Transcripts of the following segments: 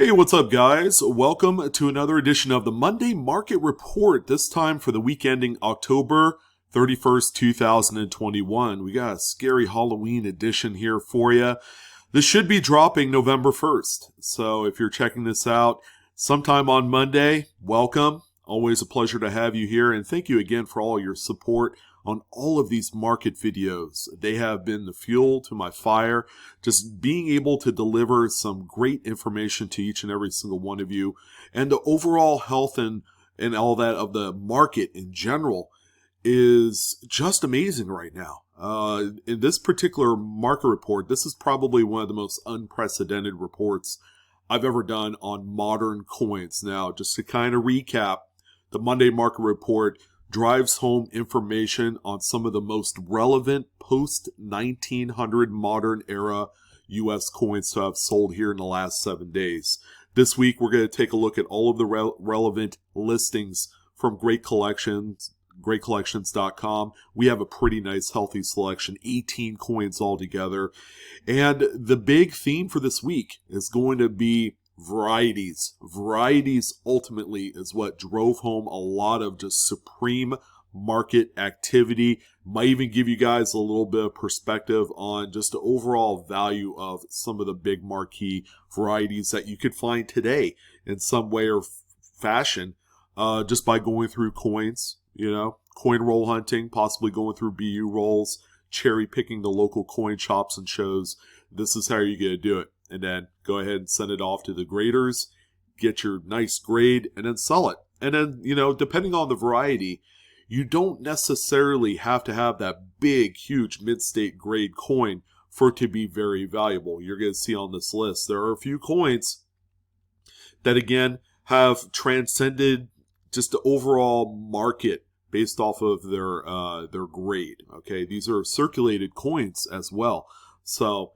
Hey, what's up, guys? Welcome to another edition of the Monday Market Report, this time for the week ending October 31st, 2021. We got a scary Halloween edition here for you. This should be dropping November 1st. So if you're checking this out sometime on Monday, welcome. Always a pleasure to have you here. And thank you again for all your support on all of these market videos. They have been the fuel to my fire. Just being able to deliver some great information to each and every single one of you. And the overall health and all that of the market in general is just amazing right now. In this particular market report, this is probably one of the most unprecedented reports I've ever done on modern coins. Now, just to kind of recap, the Monday market report drives home information on some of the most relevant post-1900 modern era U.S. coins to have sold here in the last 7 days. This week, we're going to take a look at all of the relevant listings from greatcollections.com. We have a pretty nice, healthy selection, 18 coins altogether. And the big theme for this week is going to be varieties. Varieties ultimately is what drove home a lot of just supreme market activity. Might even give you guys a little bit of perspective on just the overall value of some of the big marquee varieties that you could find today in some way or fashion, just by going through coins, coin roll hunting, possibly going through BU rolls, cherry picking the local coin shops and shows. This is how you're going to do it. And then go ahead and send it off to the graders, get your nice grade, and then sell it. And then, depending on the variety, you don't necessarily have to have that big, huge mid-state grade coin for it to be very valuable. You're going to see on this list, there are a few coins that, again, have transcended just the overall market based off of their grade. Okay, these are circulated coins as well. So,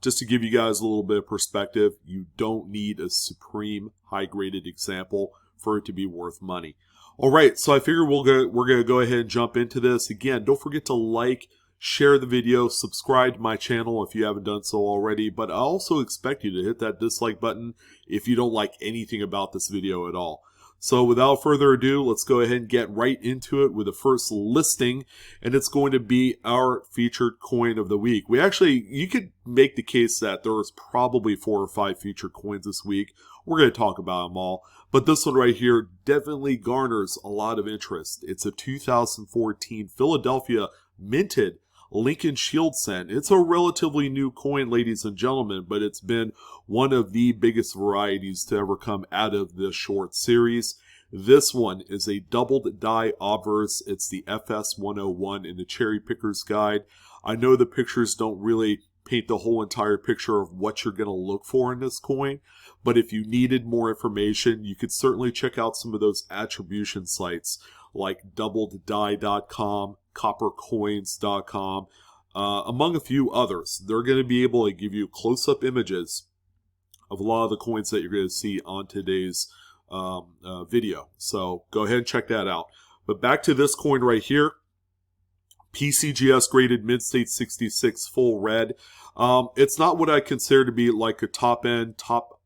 just to give you guys a little bit of perspective, you don't need a supreme high-graded example for it to be worth money. All right, so I figure we're going to go ahead and jump into this. Again, don't forget to like, share the video, subscribe to my channel if you haven't done so already, but I also expect you to hit that dislike button if you don't like anything about this video at all. So without further ado, let's go ahead and get right into it with the first listing, and it's going to be our featured coin of the week. You could make the case that there was probably 4 or 5 featured coins this week. We're going to talk about them all, but this one right here definitely garners a lot of interest. It's a 2014 Philadelphia minted Lincoln Shield Cent. It's a relatively new coin, ladies and gentlemen, but it's been one of the biggest varieties to ever come out of this short series. This one is a doubled die obverse. It's the FS101 in the Cherry Picker's Guide. I know the pictures don't really paint the whole entire picture of what you're going to look for in this coin, but if you needed more information, you could certainly check out some of those attribution sites like doubleddie.com, coppercoins.com, among a few others. They're going to be able to give you close-up images of a lot of the coins that you're going to see on today's video. So go ahead and check that out. But back to this coin right here, PCGS graded mid-state 66 full red. It's not what I consider to be like a top-end, top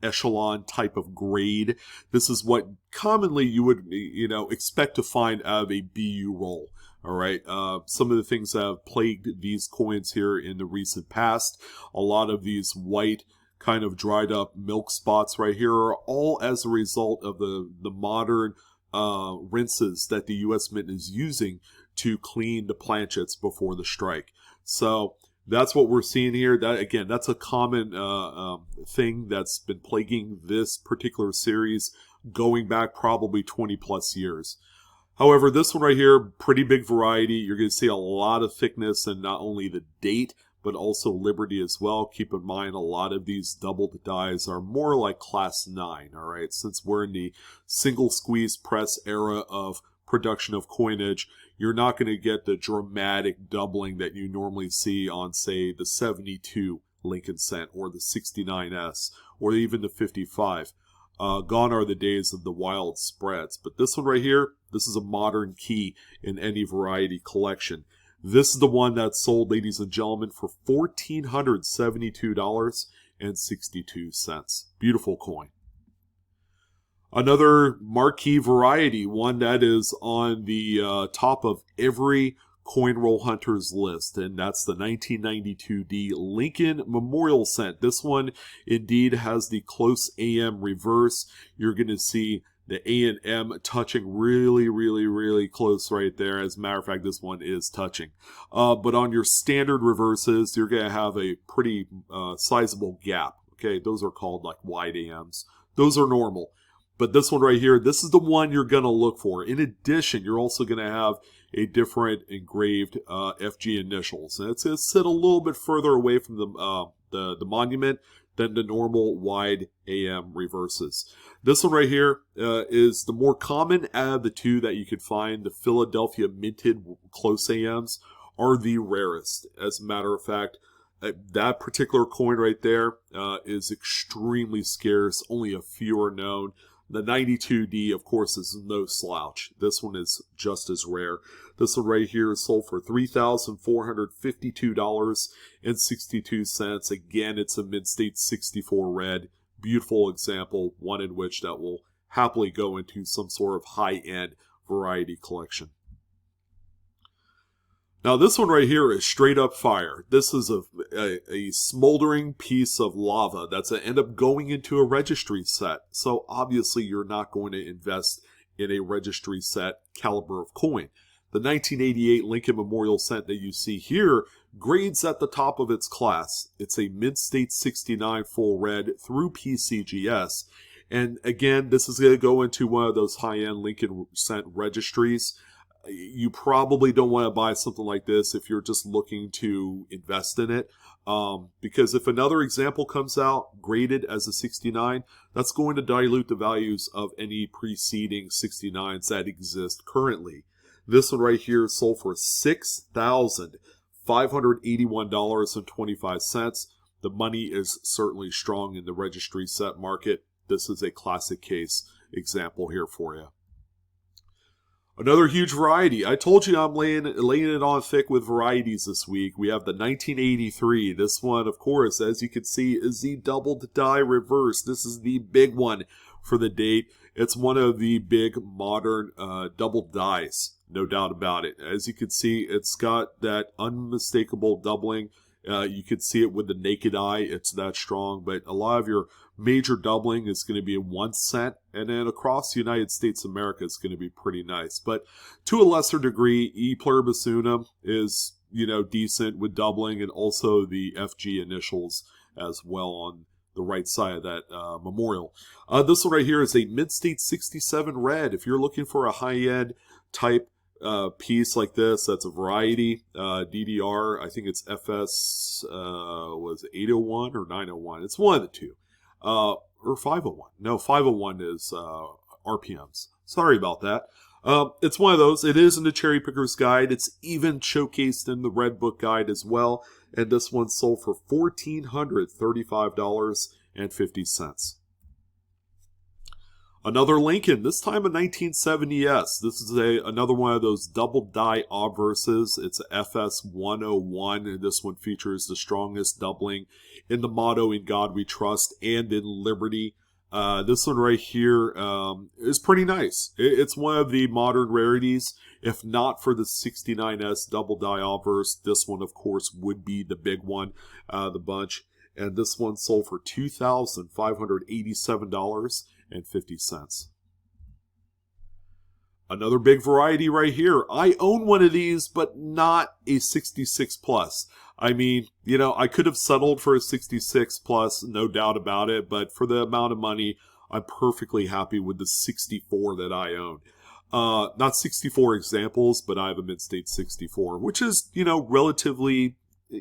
echelon type of grade. This is what commonly you would expect to find out of a BU roll. All right, some of the things that have plagued these coins here in the recent past, a lot of these white kind of dried up milk spots right here are all as a result of the modern rinses that the U.S. Mint is using to clean the planchets before the strike. So that's what we're seeing here. That, again, that's a common thing that's been plaguing this particular series going back probably 20 plus years. However, this one right here, pretty big variety. You're going to see a lot of thickness and not only the date, but also Liberty as well. Keep in mind, a lot of these doubled dies are more like class 9, all right? Since we're in the single squeeze press era of production of coinage, you're not going to get the dramatic doubling that you normally see on, say, the 72 Lincoln Cent or the 69S or even the 55. Gone are the days of the wild spreads. But this one right here, this is a modern key in any variety collection. This is the one that sold, ladies and gentlemen, for $1,472. Beautiful coin. Another marquee variety, one that is on the top of every Coin Roll Hunters list, and that's the 1992D Lincoln Memorial Cent. This one indeed has the close AM reverse. You're going to see the A and M touching really close right there. As a matter of fact, this one is touching. But on your standard reverses, you're going to have a pretty sizable gap. Okay, those are called like wide AMs. Those are normal. But this one right here, this is the one you're going to look for. In addition, you're also going to have a different engraved FG initials. And it's going to sit a little bit further away from the monument than the normal wide AM reverses. This one right here is the more common out of the two that you could find. The Philadelphia minted close AMs are the rarest. As a matter of fact, that particular coin right there is extremely scarce. Only a few are known. The 92D, of course, is no slouch. This one is just as rare. This one right here is sold for $3,452.62. Again, it's a Mid-State 64 red. Beautiful example, one in which that will happily go into some sort of high-end variety collection. Now this one right here is straight up fire. This is a smoldering piece of lava that's going to end up going into a registry set. So obviously you're not going to invest in a registry set caliber of coin. The 1988 Lincoln Memorial Cent that you see here grades at the top of its class. It's a Mid-State 69 full red through PCGS. And again, this is going to go into one of those high-end Lincoln Cent registries. You probably don't want to buy something like this if you're just looking to invest in it. Because if another example comes out graded as a 69, that's going to dilute the values of any preceding 69s that exist currently. This one right here is sold for $6,581.25. The money is certainly strong in the registry set market. This is a classic case example here for you. Another huge variety. I told you I'm laying it on thick with varieties this week. We have the 1983. This one, of course, as you can see, is the doubled die reverse. This is the big one for the date. It's one of the big modern double dies, no doubt about it. As you can see, it's got that unmistakable doubling. You can see it with the naked eye. It's that strong, but a lot of your major doubling is going to be in 1 cent, and then across the United States of America, it's going to be pretty nice. But to a lesser degree, E pluribus unum is, decent with doubling, and also the FG initials as well on the right side of that memorial. This one right here is a Mid-State 67 red. If you're looking for a high-end type piece like this, that's a variety. DDR, I think it's FS, was it 801 or 901? It's one of the two. Or 501. No, 501 is RPMs. Sorry about that. It's one of those. It is in the Cherry Picker's Guide. It's even showcased in the Red Book Guide as well. And this one sold for $1,435.50. Another Lincoln, this time a 1970S. This is another one of those double die obverses. It's a FS 101, and this one features the strongest doubling in the motto "In God We Trust" and in Liberty. This one right here is pretty nice. It's one of the modern rarities. If not for the 69S double die obverse, this one, of course, would be the big one, the bunch. And this one sold for $2,587.50. Another big variety right here. I own one of these, but not a 66 plus. I mean, I could have settled for a 66 plus, no doubt about it, but for the amount of money, I'm perfectly happy with the 64 that I own. Not 64 examples, but I have a Mid-State 64, which is, relatively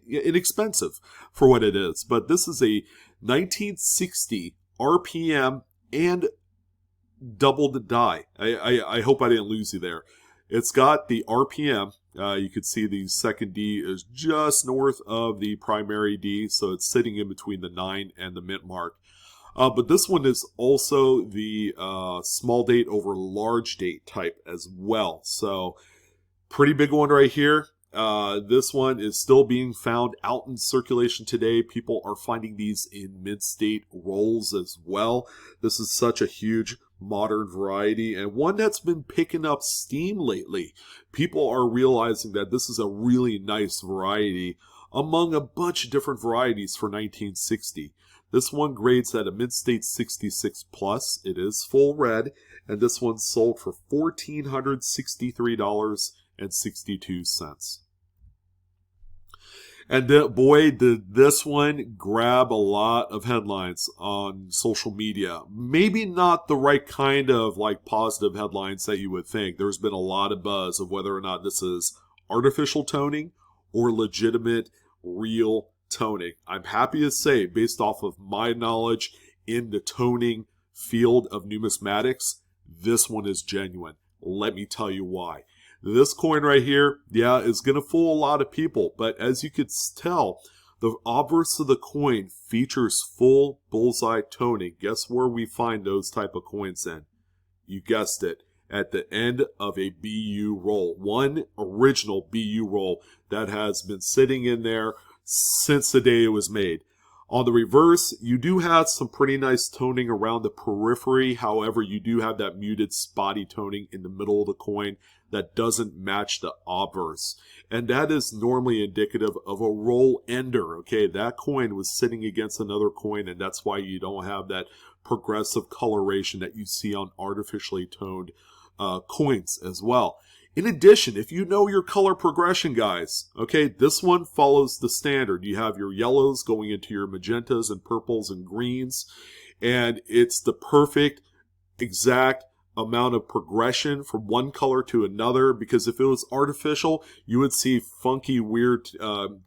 inexpensive for what it is. But this is a 1960 RPM and doubled die. I hope I didn't lose you there. It's got the RPM. You can see the second D is just north of the primary D, so it's sitting in between the 9 and the mint mark. But this one is also the small date over large date type as well. So pretty big one right here. This one is still being found out in circulation today. People are finding these in mid-state rolls as well. This is such a huge modern variety and one that's been picking up steam lately. People are realizing that this is a really nice variety among a bunch of different varieties for 1960. This one grades at a mid-state 66 plus. It is full red, and this one sold for $1,463.62. And boy, did this one grab a lot of headlines on social media. Maybe not the right kind of like positive headlines that you would think. There's been a lot of buzz of whether or not this is artificial toning or legitimate, real toning. I'm happy to say, based off of my knowledge in the toning field of numismatics, this one is genuine. Let me tell you why. This coin right here, yeah, is going to fool a lot of people, but as you could tell, the obverse of the coin features full bullseye toning. Guess where we find those type of coins in? You guessed it, at the end of a BU roll. One original BU roll that has been sitting in there since the day it was made. On the reverse, you do have some pretty nice toning around the periphery. However, you do have that muted spotty toning in the middle of the coin that doesn't match the obverse. And that is normally indicative of a roll ender. Okay, that coin was sitting against another coin, and that's why you don't have that progressive coloration that you see on artificially toned coins as well. In addition, if you know your color progression, guys, okay, this one follows the standard. You have your yellows going into your magentas and purples and greens, and it's the perfect, exact amount of progression from one color to another, because if it was artificial, you would see funky, weird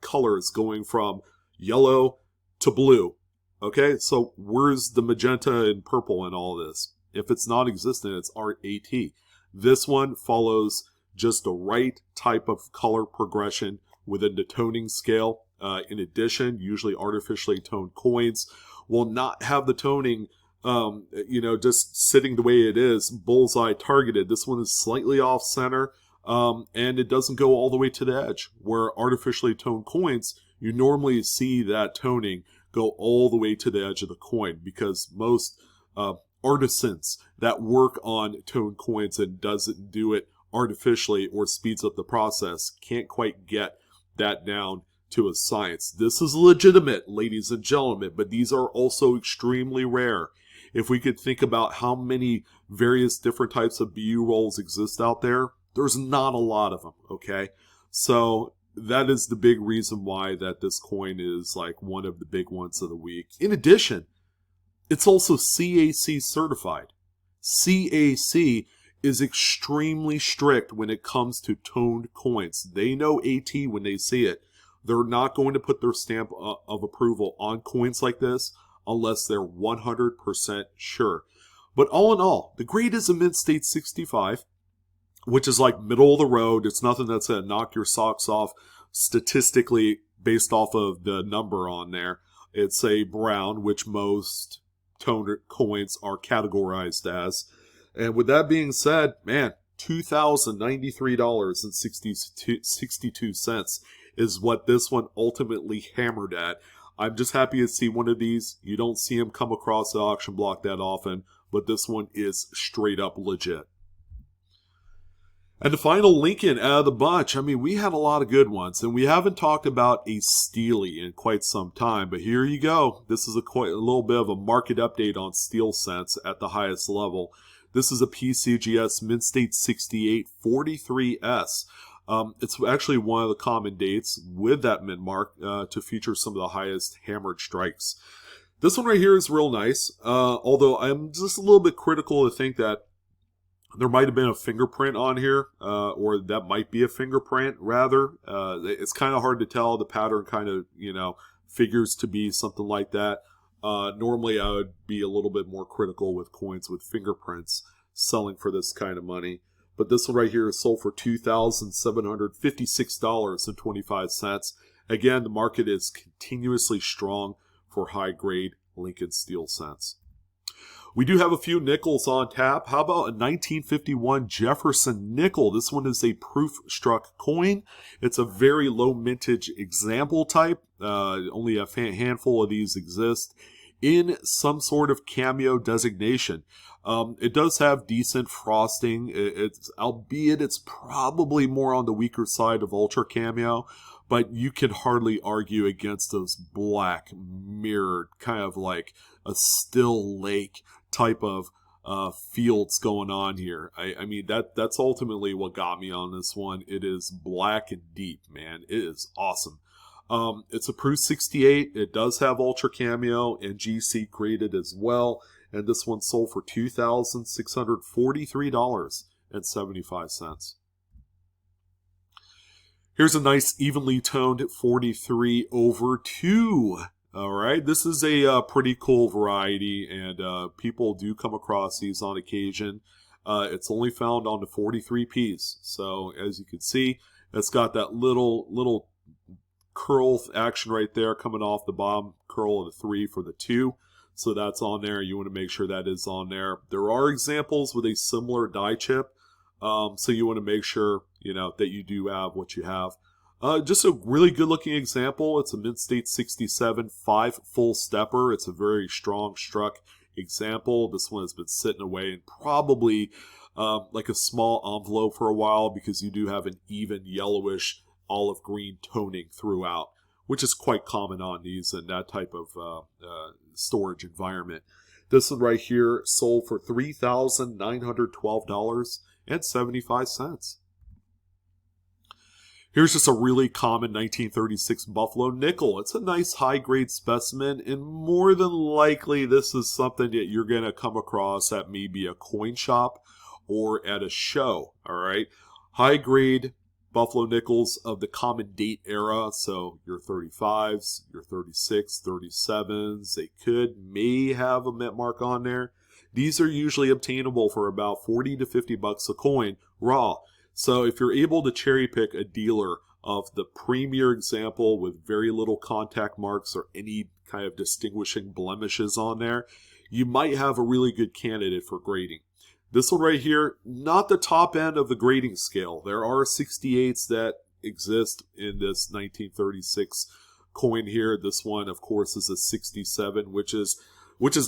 colors going from yellow to blue. Okay, so where's the magenta and purple in all this? If it's not existent, it's AT. This one follows just the right type of color progression within the toning scale. In addition, usually artificially toned coins will not have the toning, just sitting the way it is, bullseye targeted. This one is slightly off center, and it doesn't go all the way to the edge, where artificially toned coins, you normally see that toning go all the way to the edge of the coin, because most artisans that work on toned coins and doesn't do it artificially or speeds up the process can't quite get that down to a science. This is legitimate, ladies and gentlemen, but these are also extremely rare. If we could think about how many various different types of BU rolls exist out there, there's not a lot of them, okay? So that is the big reason why that this coin is like one of the big ones of the week. In addition, it's also CAC certified. CAC is extremely strict when it comes to toned coins. They know AT when they see it. They're not going to put their stamp of approval on coins like this unless they're 100% sure. But all in all, the grade is a mid-state 65, which is like middle of the road. It's nothing that's going to knock your socks off statistically based off of the number on there. It's a brown, which most toned coins are categorized as. And with that being said, man, $2,093.62 is what this one ultimately hammered at. I'm just happy to see one of these. You don't see them come across the auction block that often, but this one is straight up legit. And the final Lincoln out of the bunch, I mean, we had a lot of good ones, and we haven't talked about a Steely in quite some time, but here you go. This is a little bit of a market update on steel cents at the highest level. This is a PCGS Mid-State 68 43S. It's actually one of the common dates with that mid-mark to feature some of the highest hammered strikes. This one right here is real nice, although I'm just a little bit critical to think that there might have been a fingerprint on here, or that might be a fingerprint, rather. It's kind of hard to tell. The pattern kind of, figures to be something like that. Normally, I would be a little bit more critical with coins with fingerprints selling for this kind of money. But this one right here is sold for $2,756.25. Again, the market is continuously strong for high-grade Lincoln steel cents. We do have a few nickels on tap. How about a 1951 Jefferson nickel? This one is a proof-struck coin. It's a very low mintage example type. Only a handful of these exist in some sort of cameo designation. It does have decent frosting, albeit it's probably more on the weaker side of Ultra Cameo, but you can hardly argue against those black mirrored, kind of like a still lake type of fields going on here. I mean, that's ultimately what got me on this one. It is black and deep, man. It is awesome. It's a Proof 68. It does have Ultra Cameo and GC graded as well. And this one sold for $2,643.75. Here's a nice evenly toned 43/2. All right, this is a pretty cool variety, and people do come across these on occasion. It's only found on the 43Ps. So as you can see, it's got that little curl action right there coming off the bottom curl of the 3 for the 2. So that's on there. You want to make sure that is on there. There are examples with a similar die chip. So you want to make sure, that you do have what you have. Just a really good looking example. It's a Mint State 67 5 full stepper. It's a very strong struck example. This one has been sitting away in probably like a small envelope for a while, because you do have an even yellowish olive green toning throughout, which is quite common on these and that type of storage environment. This one right here sold for $3,912.75. Here's just a really common 1936 Buffalo nickel. It's a nice high-grade specimen, and more than likely this is something that you're going to come across at maybe a coin shop or at a show, all right? High-grade Buffalo nickels of the common date era, so your 35s, your 36, 37s, they may have a mint mark on there. These are usually obtainable for about 40 to 50 bucks a coin raw. So if you're able to cherry pick a dealer of the premier example with very little contact marks or any kind of distinguishing blemishes on there, you might have a really good candidate for grading. This one right here, not the top end of the grading scale. There are 68s that exist in this 1936 coin here. This one, of course, is a 67, which is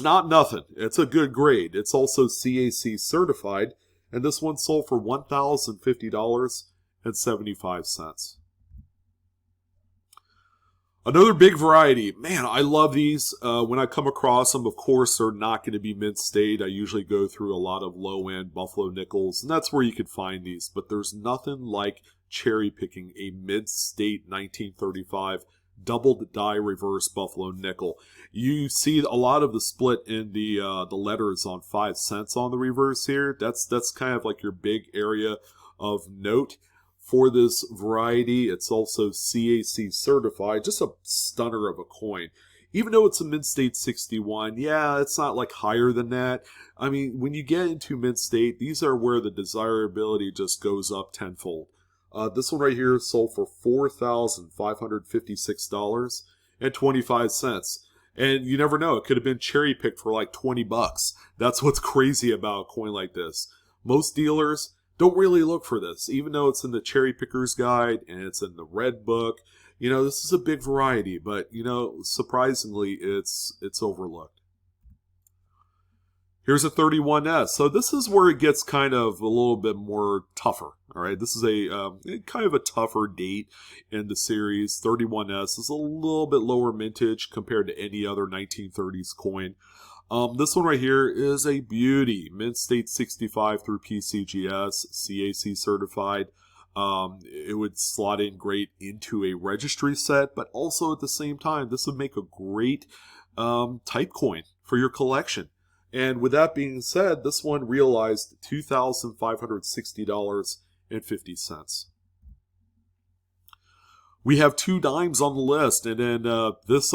not nothing. It's a good grade. It's also CAC certified, and this one sold for $1,050.75. Another big variety. Man, I love these. When I come across them, of course, they're not going to be mint state. I usually go through a lot of low-end Buffalo nickels, and that's where you can find these. But there's nothing like cherry picking a mint state 1935 doubled die reverse Buffalo nickel. You see a lot of the split in the letters on 5 cents on the reverse here. That's kind of like your big area of note. For this variety, it's also CAC certified, just a stunner of a coin. Even though it's a Mint State 61, yeah, it's not like higher than that. I mean, when you get into Mint State, these are where the desirability just goes up tenfold. This one right here sold for $4,556.25. And you never know, it could have been cherry picked for like 20 bucks. That's what's crazy about a coin like this. Most dealers don't really look for this, even though it's in the Cherry Picker's Guide and it's in the Red Book. This is a big variety, but, surprisingly, it's overlooked. Here's a 31S. So this is where it gets kind of a little bit more tougher, all right? This is a kind of a tougher date in the series. 31S is a little bit lower mintage compared to any other 1930s coin. This one right here is a beauty. Mint State 65 through PCGS, CAC certified. It would slot in great into a registry set, but also at the same time, this would make a great type coin for your collection. And with that being said, this one realized $2,560.50. We have 2 dimes on the list, and then this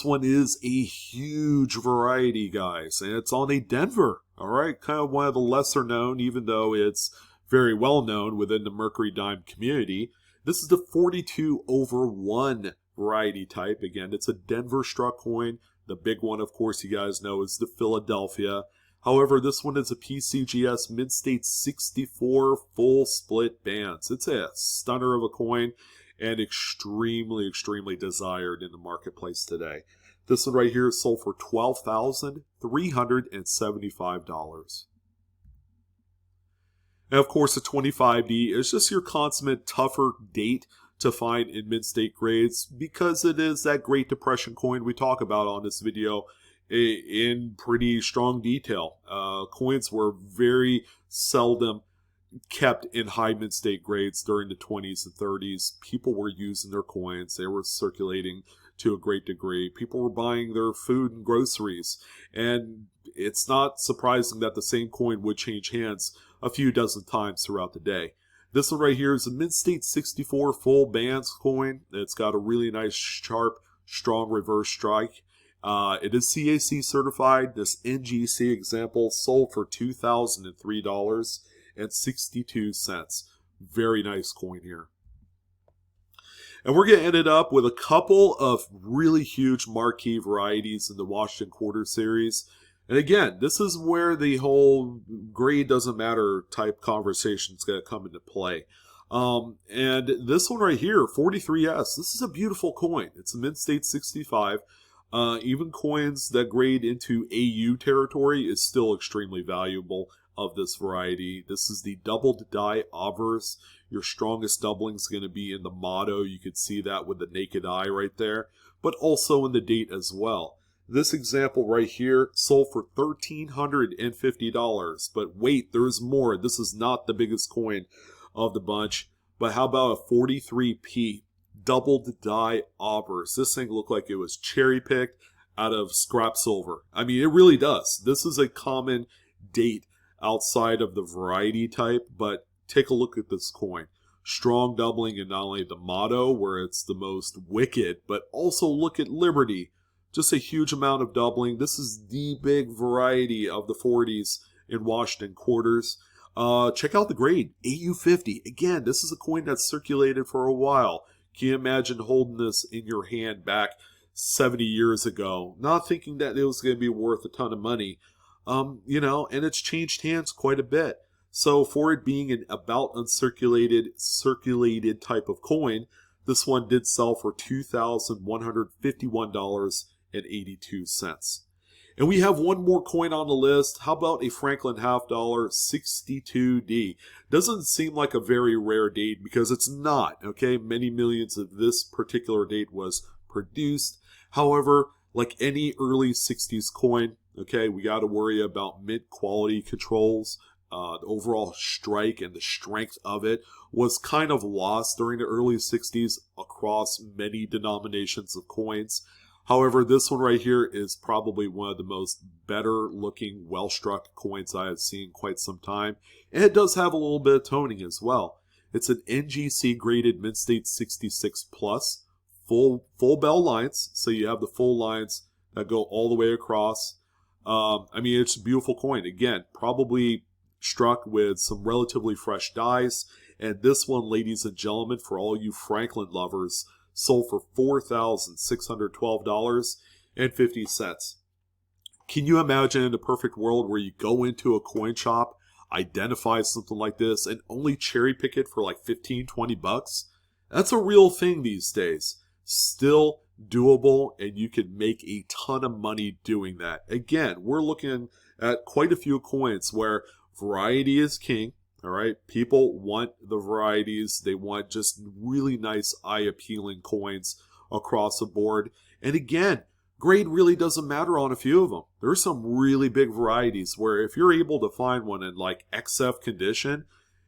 one is a huge variety, guys, and it's on a Denver, all right, kind of one of the lesser known, even though it's very well known within the Mercury dime community. This is the 42/1 variety type. Again, it's a Denver struck coin. The big one, of course, you guys know is the Philadelphia. However, this one is a PCGS Mid-State 64 full split bands. It's a stunner of a coin and extremely, extremely desired in the marketplace today. This one right here is sold for $12,375. And of course, the 25D is just your consummate tougher date to find in mid-state grades because it is that Great Depression coin we talk about on this video in pretty strong detail. Coins were very seldom kept in high mid-state grades during the 20s and 30s. People were using their coins. They were circulating to a great degree. People were buying their food and groceries. And it's not surprising that the same coin would change hands a few dozen times throughout the day. This one right here is a Mid-State 64 full bands coin. It's got a really nice, sharp, strong reverse strike. It is CAC certified. This NGC example sold for $2,003.62. Very nice coin here. And we're going to end it up with a couple of really huge marquee varieties in the Washington Quarter Series. And again, this is where the whole grade doesn't matter type conversation is going to come into play. And this one right here, 43S, this is a beautiful coin. It's a Mid-State 65. Even coins that grade into AU territory is still extremely valuable of this variety. This is the doubled die obverse. Your strongest doubling is going to be in the motto. You could see that with the naked eye right there, but also in the date as well. This example right here sold for $1,350. But wait, there's more. This is not the biggest coin of the bunch. But how about a 43p doubled die obverse? This thing looked like it was cherry picked out of scrap silver. I mean, it really does. This is a common date outside of the variety type, but take a look at this coin. Strong doubling in not only the motto, where it's the most wicked, but also look at Liberty. Just a huge amount of doubling. This is the big variety of the 40s in Washington Quarters. Check out the grade, AU50. Again, this is a coin that's circulated for a while. Can you imagine holding this in your hand back 70 years ago, not thinking that it was going to be worth a ton of money? You know, and it's changed hands quite a bit. So for it being an about circulated type of coin, this one did sell for $2,151.82. And we have one more coin on the list. How about a Franklin half dollar 62D? Doesn't seem like a very rare date because it's not, okay? Many millions of this particular date was produced. However, like any early 60s coin, okay, we got to worry about mid-quality controls. The overall strike and the strength of it was kind of lost during the early 60s across many denominations of coins. However, this one right here is probably one of the most better looking, well-struck coins I have seen in quite some time. And it does have a little bit of toning as well. It's an NGC graded Mid-State 66 plus, full bell lines. So you have the full lines that go all the way across. I mean, it's a beautiful coin. Again, probably struck with some relatively fresh dies. And this one, ladies and gentlemen, for all you Franklin lovers, sold for $4,612.50. Can you imagine in a perfect world where you go into a coin shop, identify something like this, and only cherry pick it for like 15, 20 bucks? That's a real thing these days. Still doable, and you can make a ton of money doing that. Again, we're looking at quite a few coins where variety is king. All right, people want the varieties. They want just really nice, eye-appealing coins across the board. And again, grade really doesn't matter on a few of them. There are some really big varieties where if you're able to find one in like XF condition,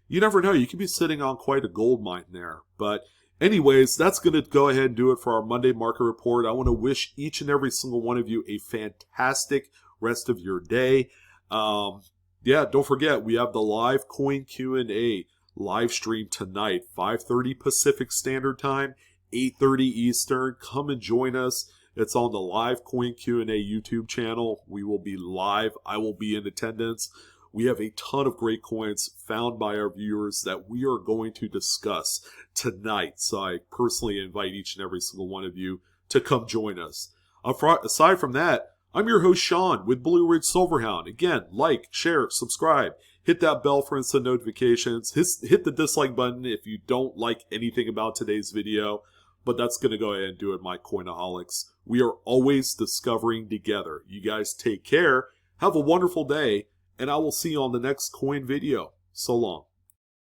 you never know. You could be sitting on quite a gold mine there. But anyways, that's going to go ahead and do it for our Monday Market Report. I want to wish each and every single one of you a fantastic rest of your day. Yeah, don't forget, we have the live coin Q&A live stream tonight, 5:30 Pacific Standard Time, 8:30 Eastern. Come and join us. It's on the live coin Q&A YouTube channel. We will be live. I will be in attendance. We have a ton of great coins found by our viewers that we are going to discuss tonight. So I personally invite each and every single one of you to come join us. Aside from that, I'm your host, Sean, with Blue Ridge Silverhound. Again, like, share, subscribe, hit that bell for instant notifications, hit the dislike button if you don't like anything about today's video, but that's going to go ahead and do it, my coinaholics. We are always discovering together. You guys take care, have a wonderful day, and I will see you on the next coin video. So long.